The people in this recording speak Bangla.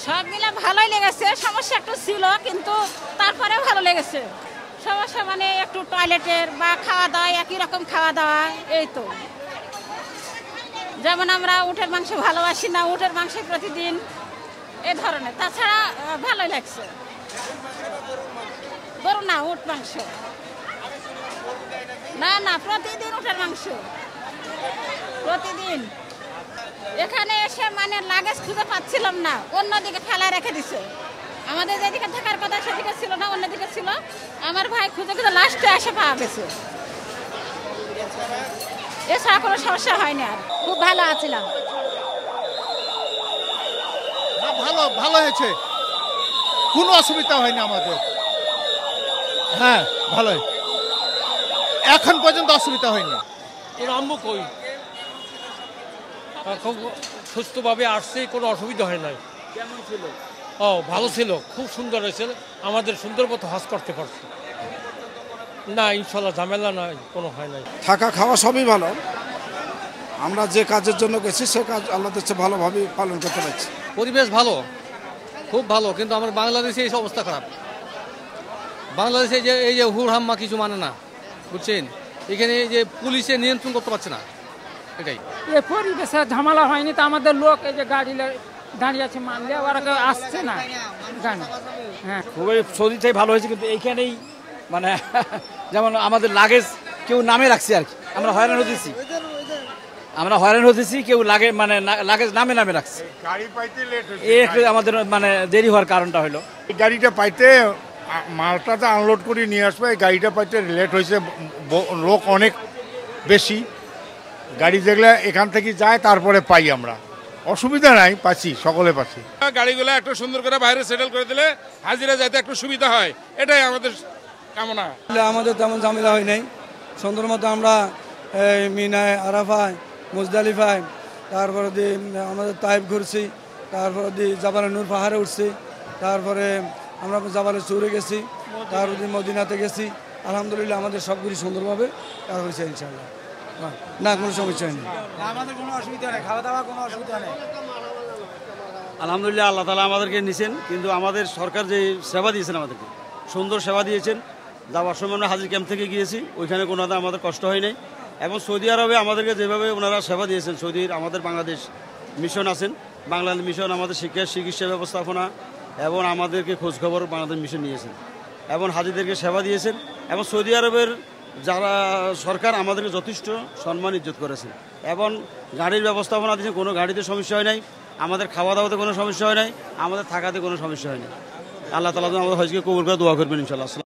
সব মিলে ভালোই লেগেছে, সমস্যা একটু ছিল কিন্তু তারপরে ভালো লেগেছে। সমস্যা মানে একটু টয়লেটের বা খাওয়া দাওয়া, একই রকম খাওয়া দাওয়া, এই তো। যেমন আমরা উটের মাংস ভালোবাসি না, উটের মাংস প্রতিদিন এ ধরনের। তাছাড়া ভালোই লাগছে। গরু না, উট মাংস না, না প্রতিদিন উটের মাংস, প্রতিদিন। এখানে এসে মানে লাগেজ খুঁজে পাচ্ছিলাম না, অন্যদিকে ফেলা রেখে দিছে। আমাদের যেদিকে থাকার কথা সেদিকে ছিল না, অন্যদিকে ছিল। আমার ভাই খুঁজে খুঁজে লাস্টে এসে পাওয়া গেছে। এছাড়া কোনো সমস্যা হয়নি। আর খুব ভালো আছিলাম। ভালো ভালো হয়েছে, কোনো অসুবিধা হয়নি আমাদের। হ্যাঁ ভালোই, এখন পর্যন্ত অসুবিধা হয়নি। এর আম্মু কই খুব সুস্থভাবে আসছে, কোনো অসুবিধা হয় নাই। কেমন ছিল? ও ভালো ছিল, খুব সুন্দর হয়েছে। আমাদের সুন্দর মতো হজ করতে পারছি না, ইনশাল্লাহ ঝামেলা নাই, কোনো হয় নাই। থাকা খাওয়া সবই ভালো। আমরা যে কাজের জন্য গেছি সে কাজ আল্লাহ হচ্ছে ভালোভাবে পালন করতে পারছি। পরিবেশ ভালো, খুব ভালো, কিন্তু আমার বাংলাদেশে এই অবস্থা খারাপ। বাংলাদেশে এই যে হুড় হাম্মা কিছু মানে না, বুঝছেন? এখানে এই যে পুলিশে নিয়ন্ত্রণ করতে পারছে না, এটাই। এই পরিবেশে ঝামেলা হয়নি তো, আমাদের লোক এই যে গাড়ি দাঁড়িয়ে আছে, মানলে ওরা কেউ আসছে না। হ্যাঁ, খুবই সৌদিটাই ভালো হয়েছে, কিন্তু এইখানেই মানে যেমন আমাদের লাগেজ কেউ নামে রাখছে আর কি, আমরা হয়রান হতেছি, কেউ লাগেজ নামে রাখছে। গাড়ি পাইতে লেট এই আমাদের মানে দেরি হওয়ার কারণটা হলো এই গাড়িটা পাইতে, মালটাতে আনলোড করে নিয়ে আসবে, এই গাড়িটা পাইতে লেট হয়েছে। লোক অনেক বেশি, গাড়ি যেগুলো এখান থেকে যায় তারপরে পাই আমরা। অসুবিধা নাই, পাচ্ছি, সকলে পাচ্ছি। গাড়িগুলো একটু সুন্দর করে বাইরে সেটেল করে দিলে হাজিরা যাইতে একটু সুবিধা হয়, এটাই আমাদের কামনা। আমাদের তেমন ঝামেলা হয় নাই, সুন্দর মতো আমরা মিনায়, আরাফায়, মুজদালিফায়, তারপরে দিয়ে আমাদের তাইব ঘুরছি, তারপরে দিয়ে জাবালে নূর পাহাড়ে উঠছি, তারপরে আমরা জাবালে চৌরে গেছি, তারপরে মদিনাতে গেছি। আলহামদুলিল্লাহ আমাদের সবগুলি সুন্দরভাবে কাজ হয়েছে ইনশাআল্লাহ। না, কোনো সমস্যা হয়নি, আমাদের কোনো অসুবিধা নেই, খাওয়া দাওয়া কোনো অসুবিধা নেই। আলহামদুলিল্লাহ আল্লাহ তাআলা আমাদেরকে নিছেন, কিন্তু আমাদের সরকার যে সেবা দিয়েছেন, আমাদেরকে সুন্দর সেবা দিয়েছেন। যাওয়ার সময় আমরা হাজির ক্যাম্প থেকে গিয়েছি, ওইখানে কোনো আমাদের কষ্ট হয় নাই। এবং সৌদি আরবে আমাদেরকে যেভাবে ওনারা সেবা দিয়েছেন, সৌদির আমাদের বাংলাদেশ মিশন আছেন, বাংলাদেশ মিশন আমাদের শিক্ষা চিকিৎসা ব্যবস্থাপনা এবং আমাদেরকে খোঁজখবর বাংলাদেশ মিশন নিয়েছেন এবং হাজিদেরকে সেবা দিয়েছেন। এবং সৌদি আরবের যারা সরকার আমাদেরকে যথেষ্ট সম্মান ইজ্জত করেছেন এবং গাড়ির ব্যবস্থাপনা দিয়েছেন, কোনো গাড়িতে সমস্যা হয় নাই, আমাদের খাওয়া দাওয়াতে কোনো সমস্যা হয় নাই, আমাদের থাকাতে কোনো সমস্যা হয় নাই। আল্লাহ তাআলা আমাদের হজকে কবুল করে দোয়া করবেন ইনশাআল্লাহ।